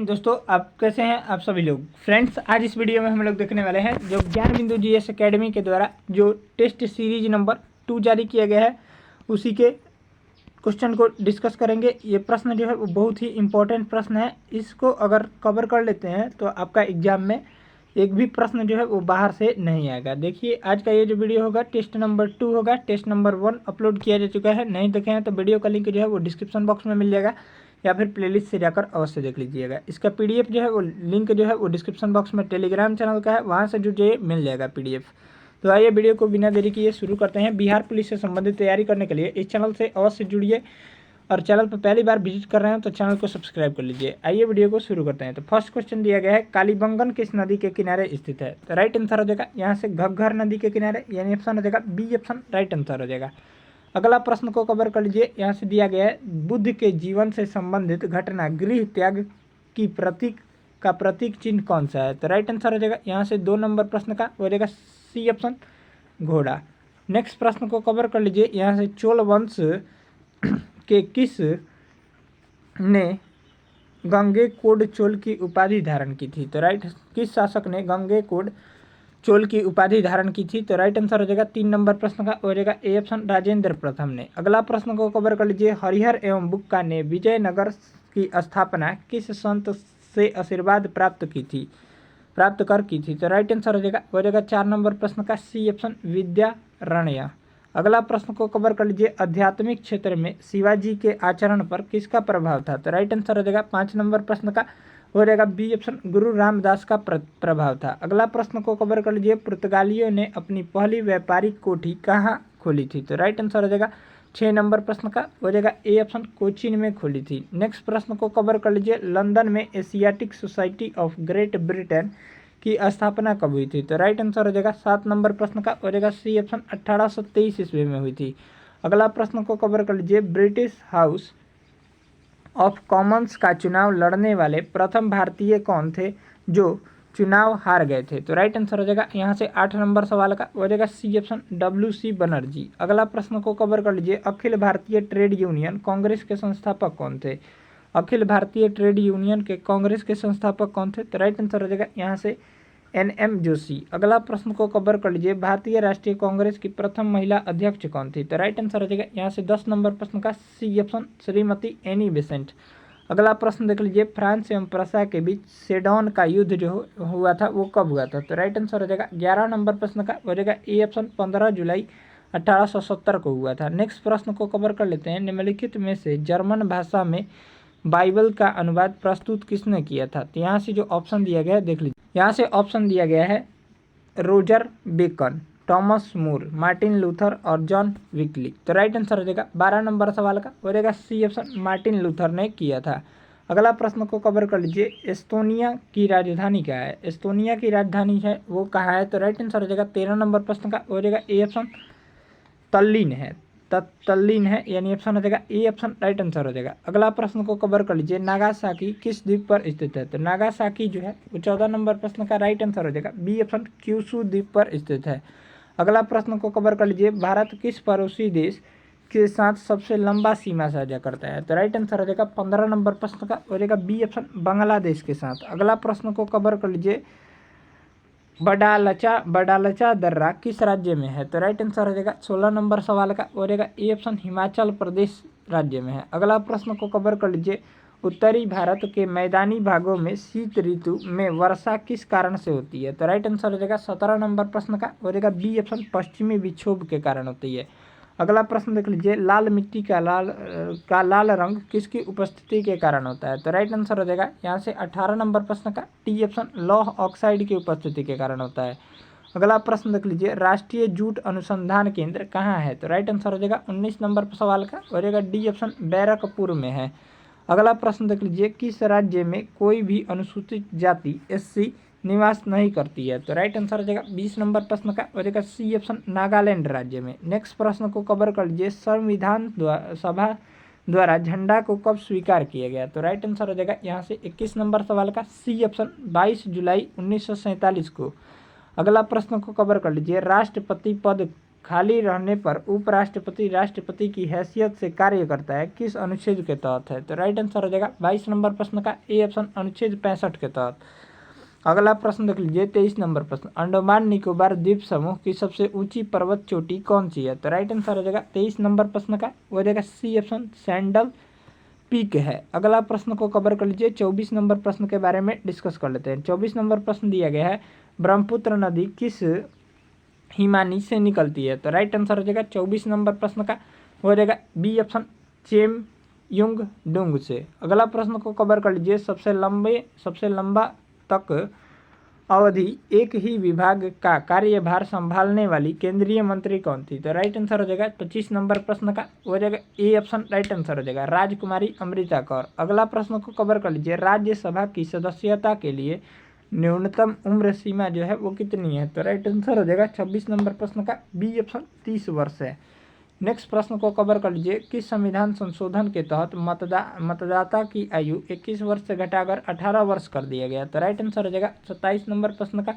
Morning दोस्तों, आप कैसे हैं आप सभी लोग। फ्रेंड्स, आज इस वीडियो में हम लोग देखने वाले हैं जो ज्ञान बिंदु जीएस एकेडमी के द्वारा जो टेस्ट सीरीज नंबर 2 जारी किया गया है उसी के क्वेश्चन को डिस्कस करेंगे। ये प्रश्न जो है वो बहुत ही इंपॉर्टेंट प्रश्न है। इसको अगर कवर कर लेते हैं तो आपका एग्जाम में एक भी प्रश्न जो है वो बाहर से नहीं आएगा। देखिए, आज का ये जो वीडियो होगा टेस्ट नंबर 2 होगा। टेस्ट नंबर 1 अपलोड किया जा चुका है, नहीं देखे हैं तो वीडियो का लिंक जो है वो डिस्क्रिप्शन बॉक्स में मिल जाएगा या फिर प्लेलिस्ट से जाकर अवश्य देख लीजिएगा। इसका पीडीएफ जो है वो लिंक जो है वो डिस्क्रिप्शन बॉक्स में टेलीग्राम चैनल का है, वहाँ से जो ये मिल जाएगा पीडीएफ। तो आइए वीडियो को बिना देरी किए शुरू करते हैं। बिहार पुलिस से संबंधित तैयारी करने के लिए इस चैनल से अवश्य जुड़िए और चैनल पर पहली बार विजिट कर रहे हैं तो चैनल को सब्सक्राइब कर लीजिए। आइए वीडियो को शुरू करते हैं। तो फर्स्ट क्वेश्चन दिया गया है, कालीबंगन किस नदी के किनारे स्थित है। तो राइट आंसर हो जाएगा यहाँ से घग्घर नदी के किनारे, यानी ऑप्शन हो जाएगा बी ऑप्शन राइट आंसर हो जाएगा। अगला प्रश्न को कवर कर लीजिए। यहाँ से दिया गया है, बुद्ध के जीवन से संबंधित घटना गृह त्याग की प्रतीक चिन्ह कौन सा है। तो राइट आंसर हो जाएगा यहाँ से 2 नंबर प्रश्न का हो जाएगा सी ऑप्शन घोड़ा। नेक्स्ट प्रश्न को कवर कर लीजिए। यहाँ से चोल वंश के किस ने गंगेकोड चोल की उपाधि धारण की थी। तो राइट, किस शासक ने गंगेकोड चोल की उपाधि धारण की थी। तो राइट आंसर हो जाएगा 3 नंबर प्रश्न का हो जाएगा ए ऑप्शन राजेंद्र प्रथम ने। अगला प्रश्न को कवर कर लीजिए। हरिहर एवं बुक्का ने विजयनगर की स्थापना किस संत से आशीर्वाद प्राप्त कर की थी। तो राइट आंसर हो जाएगा 4 नंबर प्रश्न का सी ऑप्शन विद्यारण्य। अगला प्रश्न को कवर कर लीजिए। आध्यात्मिक क्षेत्र में शिवाजी के आचरण पर किसका प्रभाव था। तो राइट आंसर हो जाएगा 5 नंबर प्रश्न का हो जाएगा बी ऑप्शन गुरु रामदास का प्रभाव था। अगला प्रश्न को कवर कर लीजिए। पुर्तगालियों ने अपनी पहली व्यापारिक कोठी कहाँ खोली थी। तो राइट आंसर हो जाएगा 6 नंबर प्रश्न का हो जाएगा ए ऑप्शन कोचीन में खोली थी। नेक्स्ट प्रश्न को कवर कर लीजिए। लंदन में Asiatic society of great Britain की स्थापना कब हुई थी। तो राइट आंसर हो जाएगा 7 नंबर प्रश्न का हो जाएगा सी ऑप्शन 1823 ईस्वी में हुई थी। अगला प्रश्न को कवर कर लीजिए। ब्रिटिश हाउस ऑफ कॉमन्स का चुनाव लड़ने वाले प्रथम भारतीय कौन थे जो चुनाव हार गए थे। तो राइट आंसर हो जाएगा यहाँ से 8 नंबर सवाल का हो जाएगा सी ऑप्शन WC बनर्जी। अगला प्रश्न को कवर कर लीजिए। अखिल भारतीय ट्रेड यूनियन कांग्रेस के संस्थापक कौन थे। अखिल भारतीय ट्रेड यूनियन के कांग्रेस के संस्थापक कौन थे। तो राइट आंसर हो जाएगा यहाँ से NM जोशी। अगला प्रश्न को कवर कर लीजिए। भारतीय राष्ट्रीय कांग्रेस की प्रथम महिला अध्यक्ष कौन थी। तो राइट आंसर हो जाएगा यहाँ से 10 नंबर प्रश्न का C option Shrimati Annie Besant. अगला प्रश्न देख लीजिए। फ्रांस एवं प्रसा के बीच सेडोन का युद्ध जो हुआ था वो कब हुआ था। तो राइट आंसर हो जाएगा 11 नंबर प्रश्न का हो जाएगा ए ऑप्शन 15 जुलाई 1870 को हुआ था। नेक्स्ट प्रश्न को कवर कर लेते हैं। निम्नलिखित में से जर्मन भाषा में बाइबल का अनुवाद प्रस्तुत किसने किया था। तो यहाँ से जो ऑप्शन दिया गया है देख लीजिए। यहाँ से ऑप्शन दिया गया है Roger bacon, Thomas More, Martin Luther और जॉन विकली। तो राइट आंसर हो जाएगा 12 नंबर सवाल का हो जाएगा सी ऑप्शन मार्टिन लूथर ने किया था। अगला प्रश्न को कवर कर लीजिए। एस्तोनिया की राजधानी क्या है। एस्तोनिया की राजधानी है वो कहाँ है। तो राइट आंसर हो जाएगा 13 नंबर प्रश्न का हो जाएगा ए ऑप्शन तल्लीन है, तल्लीन है, यानी ऑप्शन हो जाएगा ए ऑप्शन राइट आंसर हो जाएगा। अगला प्रश्न को कवर कर लीजिए। नागासाकी किस द्वीप पर स्थित है। तो नागासाकी जो है वो 14 नंबर प्रश्न का राइट आंसर हो जाएगा बी ऑप्शन क्यूशू द्वीप पर स्थित है। अगला प्रश्न को कवर कर लीजिए। भारत किस पड़ोसी देश के साथ सबसे लंबा सीमा साझा करता है। तो राइट आंसर हो जाएगा 15 नंबर प्रश्न का हो जाएगा बी ऑप्शन बांग्लादेश के साथ। अगला प्रश्न को कवर कर लीजिए। बडालचा दर्रा किस राज्य में है। तो राइट आंसर हो जाएगा 16 नंबर सवाल का हो जाएगा ए ऑप्शन हिमाचल प्रदेश राज्य में है। अगला प्रश्न को कवर कर लीजिए। उत्तरी भारत के मैदानी भागों में शीत ऋतु में वर्षा किस कारण से होती है। तो राइट आंसर हो जाएगा 17 नंबर प्रश्न का हो जाएगा बी ऑप्शन पश्चिमी विक्षोभ के कारण होती है। अगला प्रश्न देख लीजिए। लाल मिट्टी का लाल रंग किसकी उपस्थिति के कारण होता है। तो राइट आंसर हो जाएगा यहाँ से 18 नंबर प्रश्न का टी ऑप्शन लौह ऑक्साइड की उपस्थिति के कारण होता है। अगला प्रश्न देख लीजिए। राष्ट्रीय जूट अनुसंधान केंद्र कहाँ है। तो राइट आंसर हो जाएगा 19 नंबर सवाल का हो जाएगा डी ऑप्शन बैरकपुर में है। अगला प्रश्न देख लीजिए। किस राज्य में कोई भी अनुसूचित जाति SC निवास नहीं करती है। तो राइट आंसर हो जाएगा 20 नंबर प्रश्न का हो जाएगा सी ऑप्शन नागालैंड राज्य में। नेक्स्ट प्रश्न को कवर कर लीजिए। संविधान सभा द्वारा झंडा को कब स्वीकार किया गया। तो राइट आंसर हो जाएगा यहाँ से 21 नंबर सवाल का सी ऑप्शन 22 जुलाई 1947 को। अगला प्रश्न को कवर कर लीजिए। राष्ट्रपति पद खाली रहने पर उपराष्ट्रपति राष्ट्रपति की हैसियत से कार्य करता है, किस अनुच्छेद के तहत है? तो राइट आंसर हो जाएगा 22 नंबर प्रश्न का ए ऑप्शन, अनुच्छेद 65 के तहत। अगला प्रश्न देख लीजिए 23 नंबर प्रश्न, अंडमान निकोबार द्वीप समूह की सबसे ऊंची पर्वत चोटी कौन सी है? तो राइट आंसर हो जाएगा 23 नंबर प्रश्न का हो जाएगा सी ऑप्शन, सैंडल पीक है। अगला प्रश्न को कवर कर लीजिए, 24 नंबर प्रश्न के बारे में डिस्कस कर लेते हैं। 24 नंबर प्रश्न दिया गया है, ब्रह्मपुत्र नदी किस हिमानी से निकलती है? तो राइट आंसर हो जाएगा 24 नंबर प्रश्न का हो जाएगा बी ऑप्शन, चेम युंग डुंग से। अगला प्रश्न को कवर कर लीजिए, सबसे लंबा तक अवधि एक ही विभाग का कार्यभार संभालने वाली केंद्रीय मंत्री कौन थी? तो राइट आंसर हो जाएगा 25 नंबर प्रश्न का हो जाएगा ए ऑप्शन, राइट आंसर हो जाएगा राजकुमारी अमृता कौर। अगला प्रश्न को कवर कर लीजिए, राज्यसभा की सदस्यता के लिए न्यूनतम उम्र सीमा जो है वो कितनी है? तो राइट आंसर हो जाएगा 26 नंबर प्रश्न का बी ऑप्शन, 30 वर्ष है। नेक्स्ट प्रश्न को कवर कर लीजिए, किस संविधान संशोधन के तहत मतदाता की आयु 21 वर्ष से घटाकर 18 वर्ष कर दिया गया? तो राइट आंसर हो जाएगा 27 नंबर प्रश्न का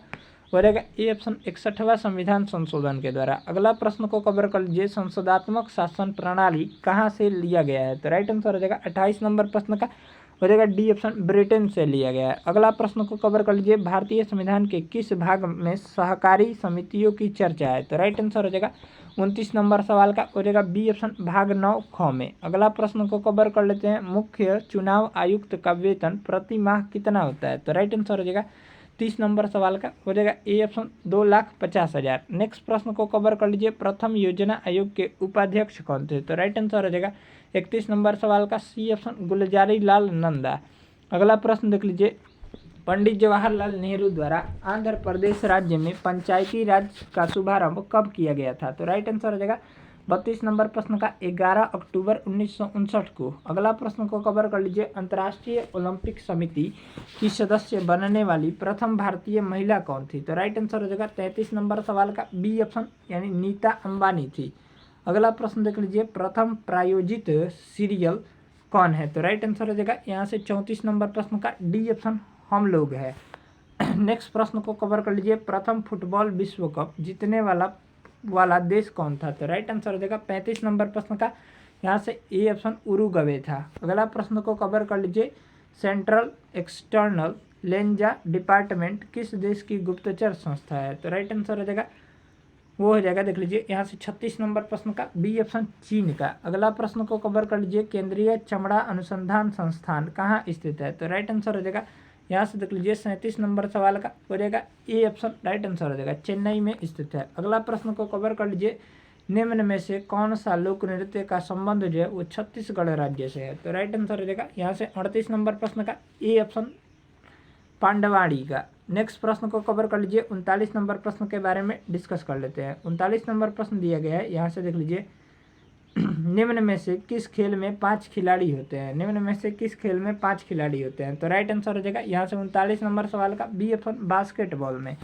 हो जाएगा ए ऑप्शन, 61वां संविधान संशोधन के द्वारा। अगला प्रश्न को कवर कर लीजिए, संसदात्मक शासन प्रणाली कहाँ से लिया गया है? तो राइट आंसर हो जाएगा 28 नंबर प्रश्न का हो जाएगा डी ऑप्शन, ब्रिटेन से लिया गया है। अगला प्रश्न को कवर कर लीजिए, भारतीय संविधान के किस भाग में सहकारी समितियों की चर्चा है? तो राइट आंसर हो जाएगा 29 नंबर सवाल का हो जाएगा बी ऑप्शन, भाग 9 ख में। अगला प्रश्न को कवर कर लेते हैं, मुख्य चुनाव आयुक्त का वेतन प्रति माह कितना होता है? तो राइट आंसर हो जाएगा 30 नंबर सवाल का हो जाएगा ए ऑप्शन, 2,50,000। नेक्स्ट प्रश्न को कवर कर लीजिए, प्रथम योजना आयोग के उपाध्यक्ष कौन थे? तो राइट आंसर हो जाएगा 31 नंबर सवाल का सी ऑप्शन, गुलजारी लाल नंदा। अगला प्रश्न देख लीजिए, पंडित जवाहरलाल नेहरू द्वारा आंध्र प्रदेश राज्य में पंचायती राज का शुभारंभ कब किया गया था? तो राइट आंसर हो जाएगा 32 नंबर प्रश्न का 11 अक्टूबर 1959 को। अगला प्रश्न को कवर कर लीजिए, अंतर्राष्ट्रीय ओलंपिक समिति की सदस्य बनने वाली प्रथम भारतीय महिला कौन थी? तो राइट आंसर हो जाएगा 33 नंबर सवाल का बी ऑप्शन, यानी नीता अंबानी थी। अगला प्रश्न देख लीजिए, प्रथम प्रायोजित सीरियल कौन है? तो राइट आंसर हो जाएगा यहाँ से 34 नंबर प्रश्न का डी ऑप्शन, हम लोग है। नेक्स्ट प्रश्न को कवर कर लीजिए, प्रथम फुटबॉल विश्व कप जीतने वाला देश कौन था? तो राइट आंसर हो जाएगा 35 नंबर प्रश्न का यहाँ से ए ऑप्शन, उरुग्वे था। अगला प्रश्न को कवर कर लीजिए, सेंट्रल एक्सटर्नल लेंजा डिपार्टमेंट किस देश की गुप्तचर संस्था है? तो राइट आंसर हो जाएगा वो हो जाएगा देख लीजिए यहाँ से 36 नंबर प्रश्न का बी ऑप्शन, चीन का। अगला प्रश्न को कवर कर लीजिए, केंद्रीय चमड़ा अनुसंधान संस्थान कहाँ स्थित है? तो राइट आंसर हो जाएगा यहाँ से देख लीजिए 37 नंबर सवाल का हो जाएगा ए ऑप्शन, राइट आंसर हो जाएगा चेन्नई में स्थित है। अगला प्रश्न को कवर कर लीजिए, निम्न में से कौन सा लोक नृत्य का संबंध जो है वो छत्तीसगढ़ राज्य से है? तो राइट आंसर हो जाएगा यहाँ से 38 नंबर प्रश्न का ए ऑप्शन, पांडवाड़ी का। नेक्स्ट प्रश्न को कवर कर लीजिए, 39 नंबर प्रश्न के बारे में डिस्कस कर लेते हैं। 39 नंबर प्रश्न दिया गया है, यहाँ से देख लीजिए, निम्न में से किस खेल में 5 खिलाड़ी होते हैं? निम्न में से किस खेल में 5 खिलाड़ी होते हैं? तो राइट आंसर हो जाएगा यहाँ से 39 नंबर सवाल का बी ऑप्शन, बास्केटबॉल में।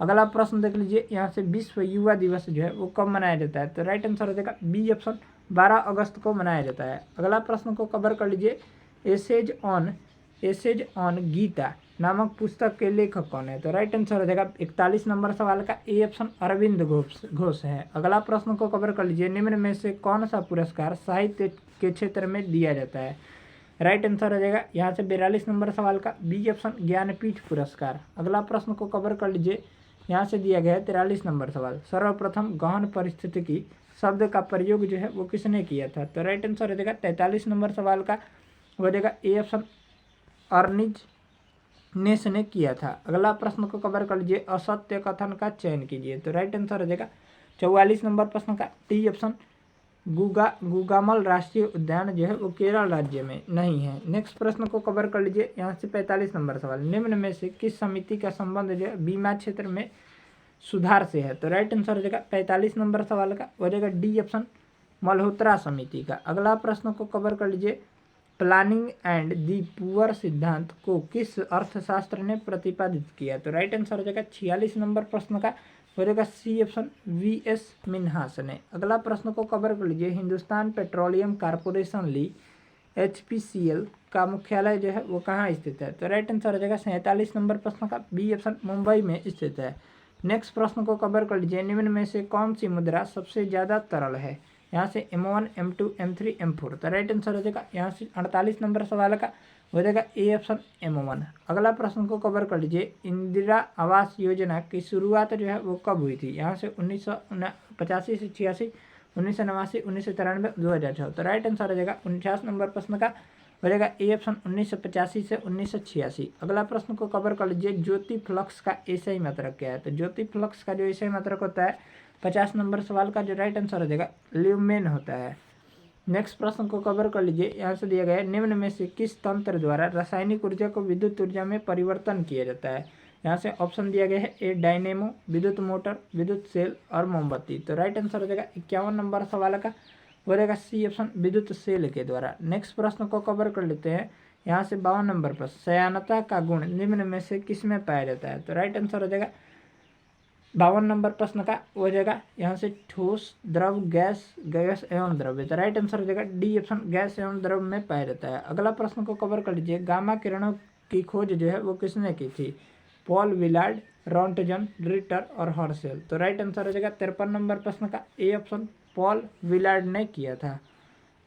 अगला प्रश्न देख लीजिए, यहाँ से विश्व युवा दिवस जो है वो कब मनाया जाता है? तो राइट आंसर हो जाएगा बी ऑप्शन, 12 अगस्त को मनाया जाता है। अगला प्रश्न को कवर कर लीजिए, एसेज ऑन गीता नामक पुस्तक के लेखक कौन है? तो राइट आंसर हो जाएगा 41 नंबर सवाल का ए ऑप्शन, अरविंद घोष है। अगला प्रश्न को कवर कर लीजिए, निम्न में से कौन सा पुरस्कार साहित्य के क्षेत्र में दिया जाता है? राइट आंसर हो जाएगा यहाँ से 42 नंबर सवाल का बी ऑप्शन, ज्ञानपीठ पुरस्कार। अगला प्रश्न को कवर कर लीजिए, यहाँ से दिया गया है 43 नंबर सवाल, सर्वप्रथम गहन परिस्थितिकी शब्द का प्रयोग जो है वो किसने किया था? तो राइट आंसर हो जाएगा 43 नंबर सवाल का हो जाएगा ए ऑप्शन, अर्निज नेस ने किया था। अगला प्रश्न को कवर कर लीजिए, असत्य कथन का चयन कीजिए। तो राइट आंसर हो जाएगा 44 नंबर प्रश्न का टी ऑप्शन, गुगामल राष्ट्रीय उद्यान जो है वो केरल राज्य में नहीं है। नेक्स्ट प्रश्न को कवर कर लीजिए, यहाँ से 45 नंबर सवाल, निम्न में से किस समिति का संबंध जो है बीमा क्षेत्र में सुधार से है? तो राइट आंसर हो जाएगा 45 नंबर सवाल का हो जाएगा डी ऑप्शन, मल्होत्रा समिति का। अगला प्रश्न को कवर कर लीजिए, प्लानिंग एंड दी पुअर सिद्धांत को किस अर्थशास्त्र ने प्रतिपादित किया? तो राइट आंसर हो जाएगा 46 नंबर प्रश्न का हो जाएगा सी ऑप्शन, वी.एस. मिन्हास ने। अगला प्रश्न को कवर कर लीजिए, हिंदुस्तान पेट्रोलियम कॉर्पोरेशन ली HPCL का मुख्यालय जो है वो कहाँ स्थित है? तो राइट आंसर हो जाएगा 47 नंबर प्रश्न का बी ऑप्शन, मुंबई में स्थित है। नेक्स्ट प्रश्न को कवर कर लीजिए, निम्न में से कौन सी मुद्रा सबसे ज़्यादा तरल है? यहाँ से M1, M2, M3, M4। तो राइट आंसर हो जाएगा यहाँ से 48 नंबर सवाल का हो जाएगा ए ऑप्शन M1। अगला प्रश्न को कवर कर लीजिए, इंदिरा आवास योजना की शुरुआत जो है वो कब हुई थी? यहाँ से 1985 से 86, 1989, 1993, 2006। तो राइट आंसर हो जाएगा 49 नंबर प्रश्न का हो जाएगा ए ऑप्शन 1985 से 1986। अगला प्रश्न को कवर कर लीजिए, ज्योति फ्लक्स का एसआई मात्रक क्या है? तो ज्योति फ्लक्स का जो एसआई मात्रक होता है 50 नंबर सवाल का जो राइट आंसर हो जाएगा ल्यूमेन होता है। नेक्स्ट प्रश्न को कवर कर लीजिए, यहाँ से दिया गया है, निम्न में से किस तंत्र द्वारा रासायनिक ऊर्जा को विद्युत ऊर्जा में परिवर्तन किया जाता है? यहाँ से ऑप्शन दिया गया है ए डायनेमो, विद्युत मोटर, विद्युत सेल और मोमबत्ती। तो राइट आंसर हो जाएगा 51 नंबर सवाल का हो जाएगा सी ऑप्शन, विद्युत सेल के द्वारा। नेक्स्ट प्रश्न को कवर कर लेते हैं, यहाँ से 52 नंबर पर, सयानता का गुण निम्न में से किस में पाया जाता है? तो राइट आंसर हो जाएगा 52 नंबर प्रश्न का हो जाएगा यहाँ से ठोस, द्रव, गैस, गैस एवं द्रव्य। तो राइट आंसर हो जाएगा डी ऑप्शन, गैस एवं द्रव में पाया जाता है। अगला प्रश्न को कवर कर लीजिए, गामा किरणों की खोज जो है वो किसने की थी? पॉल विलार्ड, रॉन्टजन, रिटर और हर्शेल। तो राइट आंसर हो जाएगा 53 नंबर प्रश्न का ए ऑप्शन, पॉल विलार्ड ने किया था।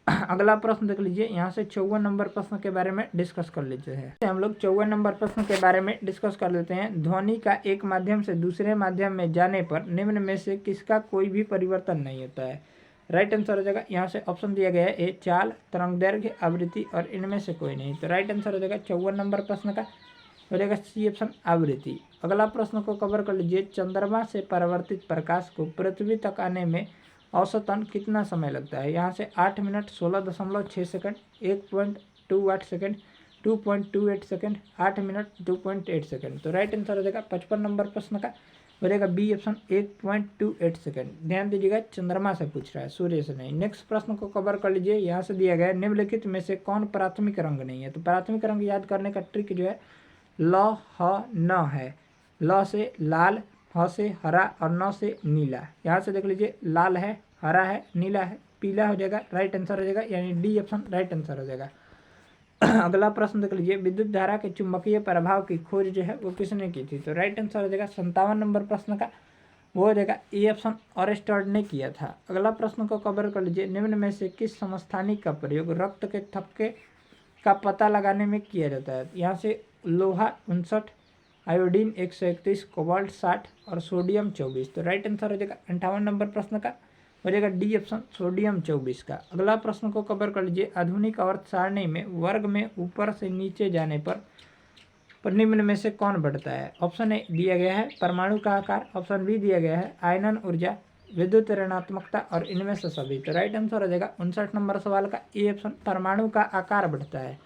अगला प्रश्न देख लीजिए, यहाँ से 54 नंबर प्रश्न के बारे में डिस्कस कर लीजिए है। हम लोग 54 नंबर प्रश्न के बारे में डिस्कस कर लेते हैं। ध्वनि का एक माध्यम से दूसरे माध्यम में जाने पर निम्न में से किसका कोई भी परिवर्तन नहीं होता है? राइट आंसर हो जाएगा यहाँ से ऑप्शन दिया गया है ए चाल, तरंग दैर्घ्य, आवृत्ति और इनमें से कोई नहीं। तो राइट आंसर हो जाएगा 54 नंबर प्रश्न का हो जाएगा सी ऑप्शन, आवृत्ति। अगला प्रश्न को कवर कर लीजिए, चंद्रमा से परावर्तित प्रकाश को पृथ्वी तक आने में औसतन कितना समय लगता है? यहाँ से 8 minute 16.6 second, 1.28 second, 2.28 second, 8 minute 2.8 second. तो राइट आंसर हो जाएगा 55 नंबर प्रश्न का हो जाएगा बी ऑप्शन, 1.28 सेकंड। ध्यान दीजिएगा, चंद्रमा से पूछ रहा है, सूर्य से नहीं। नेक्स्ट प्रश्न को कवर कर लीजिए, यहाँ से दिया गया है, निम्नलिखित में से कौन प्राथमिक रंग नहीं है? तो प्राथमिक रंग याद करने का ट्रिक जो है ल, ह, न है। ल से लाल, ह से हरा और न से नीला। यहाँ से देख लीजिए, लाल है, हरा है, नीला है, पीला हो जाएगा। राइट आंसर हो जाएगा यानी डी ऑप्शन राइट आंसर हो जाएगा। अगला प्रश्न देख लीजिए, विद्युत धारा के चुंबकीय प्रभाव की खोज जो है वो किसने की थी? तो राइट आंसर हो जाएगा 57 नंबर प्रश्न का वो हो जाएगा ए ऑप्शन, ऑरेस्टर्ड ने किया था। अगला प्रश्न को कवर कर लीजिए, निम्न में से किस समस्थानिक का प्रयोग रक्त के थक्के का पता लगाने में किया जाता है? यहाँ से लोहा 59, आयोडीन 131, कोबाल्ट 60 और सोडियम 24। तो राइट आंसर हो जाएगा 58 नंबर प्रश्न का हो जाएगा डी ऑप्शन, सोडियम 24 का। अगला प्रश्न को कवर कर लीजिए, आधुनिक अर्थ सारणी में वर्ग में ऊपर से नीचे जाने पर निम्न में से कौन बढ़ता है? ऑप्शन ए दिया गया है परमाणु का आकार, ऑप्शन बी दिया गया है आयनन ऊर्जा, विद्युत ऋणात्मकता और इनमें से सभी। तो राइट आंसर हो जाएगा 59 नंबर सवाल का ए ऑप्शन, परमाणु का आकार बढ़ता है।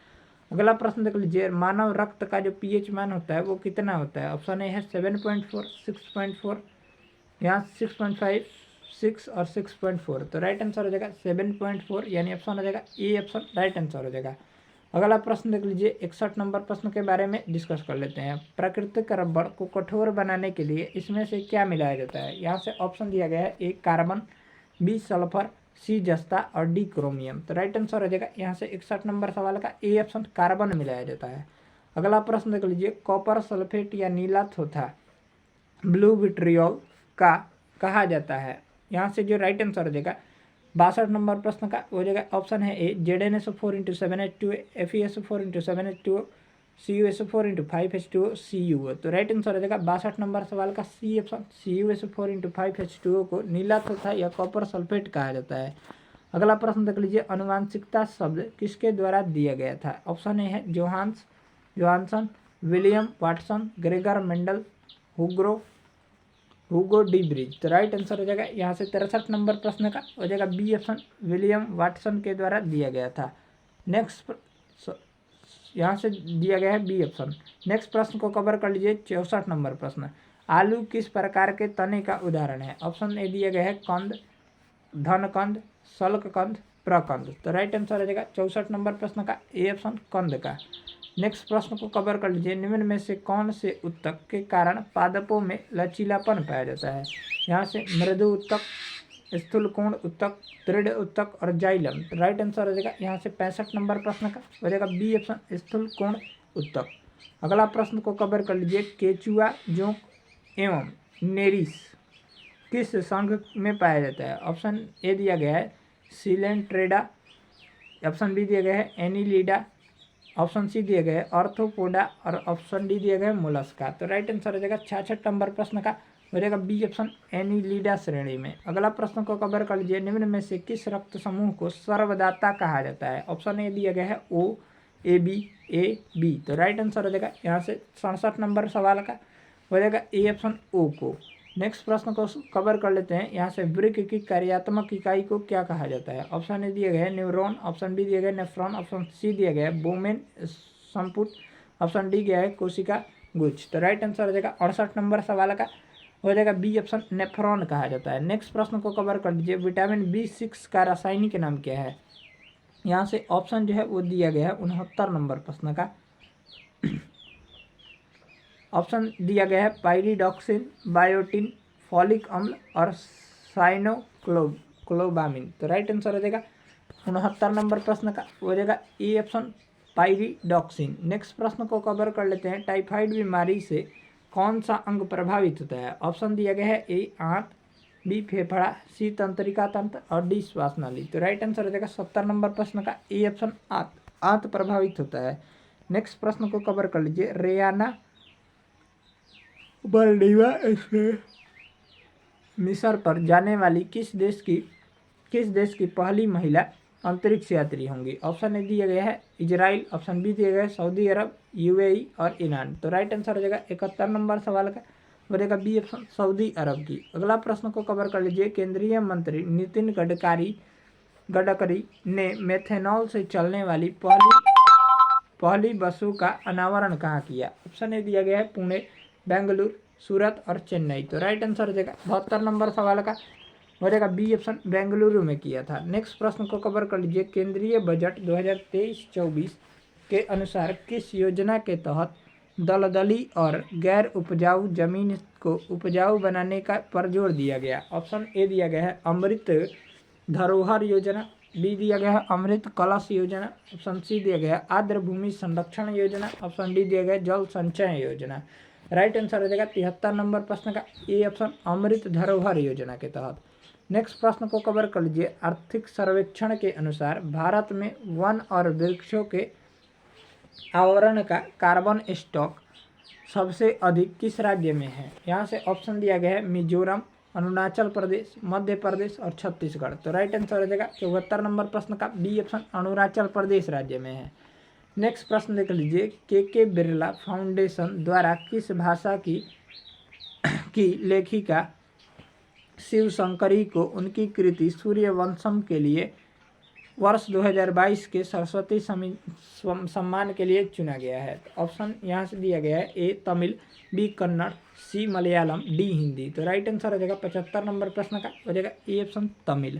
अगला प्रश्न देख लीजिए, मानव रक्त का जो पीएच मान होता है वो कितना होता है? ऑप्शन ए है 7.4, 6.4, यहाँ 6.5, 6 और 6.4। तो राइट आंसर हो जाएगा 7.4 यानी ऑप्शन हो जाएगा ए ऑप्शन राइट आंसर हो जाएगा। अगला प्रश्न देख लीजिए, 61 नंबर प्रश्न के बारे में डिस्कस कर लेते हैं। प्राकृतिक रबड़ को कठोर बनाने के लिए इसमें से क्या मिलाया जाता है? यहाँ से ऑप्शन दिया गया है ए कार्बन, बी सल्फर, सी जस्ता और डी क्रोमियम। तो राइट आंसर हो जाएगा यहाँ से 61 नंबर सवाल का ए ऑप्शन, कार्बन मिलाया जाता है। अगला प्रश्न देख लीजिए, कॉपर सल्फेट या नीला थोथा ब्लू विट्रियोल का कहा जाता है? यहाँ से जो राइट आंसर हो जाएगा 62 नंबर प्रश्न का हो जाएगा ऑप्शन है ए ZnSO4 × 7H2, FeSO4 × 7H2, CuSO4 × 5H2O, CuO। तो राइट आंसर हो जाएगा 62 नंबर सवाल का सी ऑप्शन, CuSO4 × 5H2O को नीला तथा या कॉपर सल्फेट कहा जाता है। अगला प्रश्न देख लीजिए, अनुवांशिकता शब्द किसके द्वारा दिया गया था? ऑप्शन ए है Johansson, William Watson, Gregor Mendel, हुगो डी ब्रिज। तो राइट आंसर हो जाएगा यहाँ से 63 नंबर प्रश्न का हो जाएगा बी ऑप्शन, विलियम वाटसन के द्वारा दिया गया था। नेक्स्ट यहाँ से दिया गया है बी ऑप्शन। नेक्स्ट प्रश्न को कवर कर लीजिए, 64 नंबर प्रश्न, आलू किस प्रकार के तने का उदाहरण है? ऑप्शन ए दिया गया है कंद, धनकंद, शल्ककंद, प्रकंद। तो राइट आंसर हो जाएगा 64 नंबर प्रश्न का ए ऑप्शन, कंद का। नेक्स्ट प्रश्न को कवर कर लीजिए, निम्न में से कौन से उत्तक के कारण पादपों में लचीलापन पाया जाता है? यहाँ से मृदु उत्तक, स्थूल कोण उत्तक, दृढ़ उत्तक और जाइलम। तो राइट आंसर हो जाएगा यहाँ से 65 नंबर प्रश्न का हो जाएगा बी ऑप्शन, स्थूल कोण उत्तक। अगला प्रश्न को कवर कर लीजिए, केचुआ, जोंक एवं नेरिस किस संघ में पाया जाता है? ऑप्शन ए दिया गया है सिलेंट्रेडा, ऑप्शन बी दिया गया है एनिलिडा, ऑप्शन सी दिया गया है ऑर्थोपोडा और ऑप्शन डी दिया गया है मोलस्का। तो राइट आंसर हो जाएगा 66 नंबर प्रश्न का हो जाएगा बी ऑप्शन एनिलिडा श्रेणी में। अगला प्रश्न को कवर कर लीजिए, निम्न में से किस रक्त समूह को सर्वदाता कहा जाता है? ऑप्शन ए दिया गया है ओ, ए बी। तो राइट आंसर हो जाएगा यहाँ से 67 नंबर सवाल का हो जाएगा ए ऑप्शन ओ को। नेक्स्ट प्रश्न को कवर कर लेते हैं, यहाँ से वृक्क की कार्यात्मक इकाई को क्या कहा जाता है? ऑप्शन ए दिया गया है न्यूरॉन, ऑप्शन बी दिया गया है नेफ्रॉन, ऑप्शन सी दिया गया है बोमेन संपुट, ऑप्शन डी गया है कोशिका गुच्छ। तो राइट आंसर हो जाएगा 68 नंबर सवाल का हो जाएगा बी ऑप्शन नेफ्रॉन कहा जाता है। नेक्स्ट प्रश्न को कवर कर लीजिए, विटामिन B6 का रासायनिक नाम क्या है? यहाँ से ऑप्शन जो है वो दिया गया है 69 नंबर प्रश्न का। ऑप्शन दिया गया है पाइरिडॉक्सिन, बायोटिन, फॉलिक अम्ल और साइनोक्लोबामिन। तो राइट आंसर हो जाएगा 69 नंबर प्रश्न का हो जाएगा ए ऑप्शन पाइरिडॉक्सिन। नेक्स्ट प्रश्न को कवर कर लेते हैं, टाइफाइड बीमारी से कौन सा अंग प्रभावित होता है? ऑप्शन दिया गया है ए आंत, बी फेफड़ा, सी तंत्रिका तंत्र और डी श्वास नली। तो राइट आंसर हो जाएगा 70 नंबर प्रश्न का ए ऑप्शन आंत प्रभावित होता है। नेक्स्ट प्रश्न को कवर कर लीजिए, रेयाना बाल्डीवा मिस्र पर जाने वाली किस देश की पहली महिला अंतरिक्ष यात्री होंगी? ऑप्शन ए दिया गया है इजराइल, ऑप्शन बी दिया गया है सऊदी अरब, यूएई और ईरान। तो राइट आंसर हो जाएगा 71 नंबर सवाल का हो जाएगा बी ऑप्शन सऊदी अरब की। अगला प्रश्न को कवर कर लीजिए, केंद्रीय मंत्री नितिन गडकरी ने मेथेनॉल से चलने वाली पहली बसों का अनावरण कहाँ किया? ऑप्शन ए दिया गया है पुणे, बेंगलुरु, सूरत और चेन्नई। तो राइट आंसर हो जाएगा 72 नंबर सवाल का हो जाएगा बी ऑप्शन बेंगलुरु में किया था। नेक्स्ट प्रश्न को कवर कर लीजिए, केंद्रीय बजट 2023-24 के अनुसार किस योजना के तहत दलदली और गैर उपजाऊ जमीन को उपजाऊ बनाने का पर जोर दिया गया? ऑप्शन ए दिया गया है अमृत धरोहर योजना, बी दिया गया है अमृत कलश योजना, ऑप्शन सी दिया गया है आर्द्र भूमि संरक्षण योजना, ऑप्शन डी दिया गया जल संचय योजना। राइट आंसर हो जाएगा 73 नंबर प्रश्न का ए ऑप्शन अमृत धरोहर योजना के तहत। नेक्स्ट प्रश्न को कवर कर लीजिए, आर्थिक सर्वेक्षण के अनुसार भारत में वन और वृक्षों के आवरण का कार्बन स्टॉक सबसे अधिक किस राज्य में है? यहाँ से ऑप्शन दिया गया है मिजोरम, अरुणाचल प्रदेश, मध्य प्रदेश और छत्तीसगढ़। तो राइट आंसर हो जाएगा 74 नंबर प्रश्न का बी ऑप्शन अरुणाचल प्रदेश राज्य में है। नेक्स्ट प्रश्न देख लीजिए, के बिरला फाउंडेशन द्वारा किस भाषा की लेखिका शिवशंकरी को उनकी कृति सूर्यवंशम के लिए वर्ष 2022 के सरस्वती सम्मान के लिए चुना गया है? ऑप्शन यहाँ से दिया गया है ए तमिल, बी कन्नड़, सी मलयालम, डी हिंदी। तो राइट आंसर हो जाएगा 75 नंबर प्रश्न का हो जाएगा ए ऑप्शन तमिल।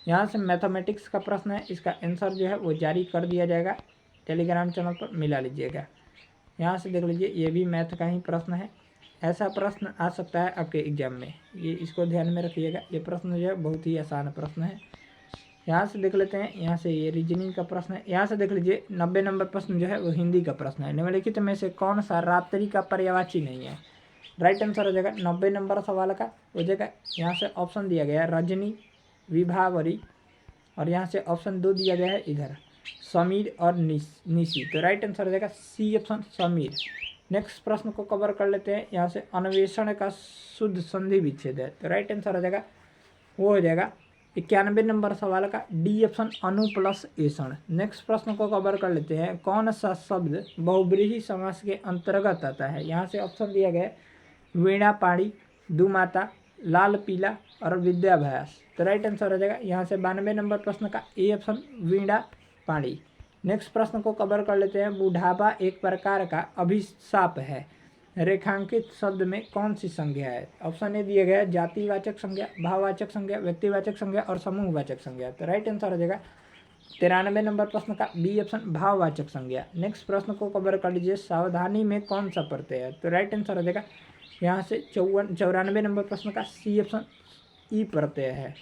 यहाँ से मैथमेटिक्स का प्रश्न है, इसका आंसर जो है वो जारी कर दिया जाएगा, टेलीग्राम चैनल पर मिला लीजिएगा। यहाँ से देख लीजिए, ये भी मैथ का ही प्रश्न है। ऐसा प्रश्न आ सकता है आपके एग्जाम में, ये इसको ध्यान में रखिएगा। ये प्रश्न जो है बहुत ही आसान प्रश्न है। यहाँ से देख लेते हैं, यहाँ से ये रीजनिंग का प्रश्न है। यहाँ से देख लीजिए 90 नंबर प्रश्न जो है वो हिंदी का प्रश्न है, निम्नलिखित में से कौन सा रात्रि का पर्यायवाची नहीं है? राइट आंसर हो जाएगा 90 नंबर सवाल का हो जाएगा, यहाँ से ऑप्शन दिया गया है रजनी, विभावरी और यहाँ से ऑप्शन 2 दिया गया है इधर समीर और निशी। तो राइट आंसर हो जाएगा सी ऑप्शन समीर। नेक्स्ट प्रश्न को कवर कर लेते हैं, यहाँ से अन्वेषण का शुद्ध संधि विच्छेद है। तो राइट आंसर हो जाएगा वो हो जाएगा 91 नंबर सवाल का डी ऑप्शन अनु प्लस एषण। नेक्स्ट प्रश्न को कवर कर लेते हैं, कौन सा शब्द बहुब्रीहि समास के अंतर्गत आता है? यहाँ से ऑप्शन दिया गया है वीणा पाणी, दुमाता, लाल पीला और विद्याभ्यास। तो राइट आंसर हो जाएगा यहाँ से 92 नंबर प्रश्न का ए ऑप्शन वीणा पाणी। नेक्स्ट प्रश्न को कवर कर लेते हैं, बुढ़ापा एक प्रकार का अभिशाप है, रेखांकित शब्द में कौन सी संज्ञा है? ऑप्शन ए दिया गया है जातिवाचक संज्ञा, भाववाचक संज्ञा, व्यक्तिवाचक संज्ञा और समूहवाचक संज्ञा। तो राइट आंसर हो जाएगा 93 नंबर प्रश्न का बी ऑप्शन भाववाचक संज्ञा। नेक्स्ट प्रश्न को कवर कर लीजिए, सावधानी में कौन सा प्रत्यय है? तो राइट आंसर हो जाएगा यहाँ से 94 नंबर प्रश्न का सी ऑप्शन ई प्रत्यय है।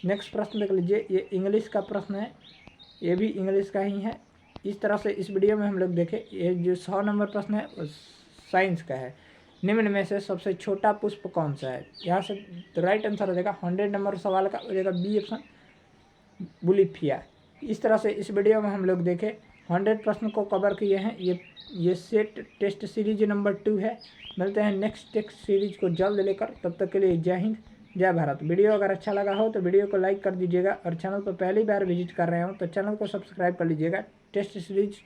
नेक्स्ट प्रश्न देख लीजिए, ये इंग्लिश का प्रश्न है, ये भी इंग्लिश का ही है। इस तरह से इस वीडियो में हम लोग देखें, ये जो 100 नंबर प्रश्न है वो साइंस का है। निम्न में से सबसे छोटा पुष्प कौन सा है। यहाँ से तो राइट आंसर हो जाएगा 100 नंबर सवाल का हो जाएगा बी ऑप्शन बुलिफिया। इस तरह से इस वीडियो में हम लोग देखे 100 प्रश्न को कवर किए हैं। ये सेट टेस्ट सीरीज नंबर 2 है। मिलते हैं नेक्स्ट टेस्ट सीरीज को जल्द लेकर, तब तक के लिए जय हिंद जय भारत। वीडियो अगर अच्छा लगा हो तो वीडियो को लाइक कर दीजिएगा और चैनल पर पहली बार विजिट कर रहे हो तो चैनल को सब्सक्राइब कर लीजिएगा। टेस्ट सीरीज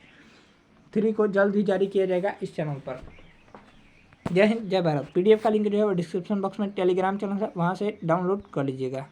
3 को जल्द ही जारी किया जाएगा इस चैनल पर। जय हिंद जय भारत। PDF का लिंक जो है वो डिस्क्रिप्शन बॉक्स में टेलीग्राम चैनल है, वहाँ से डाउनलोड कर लीजिएगा।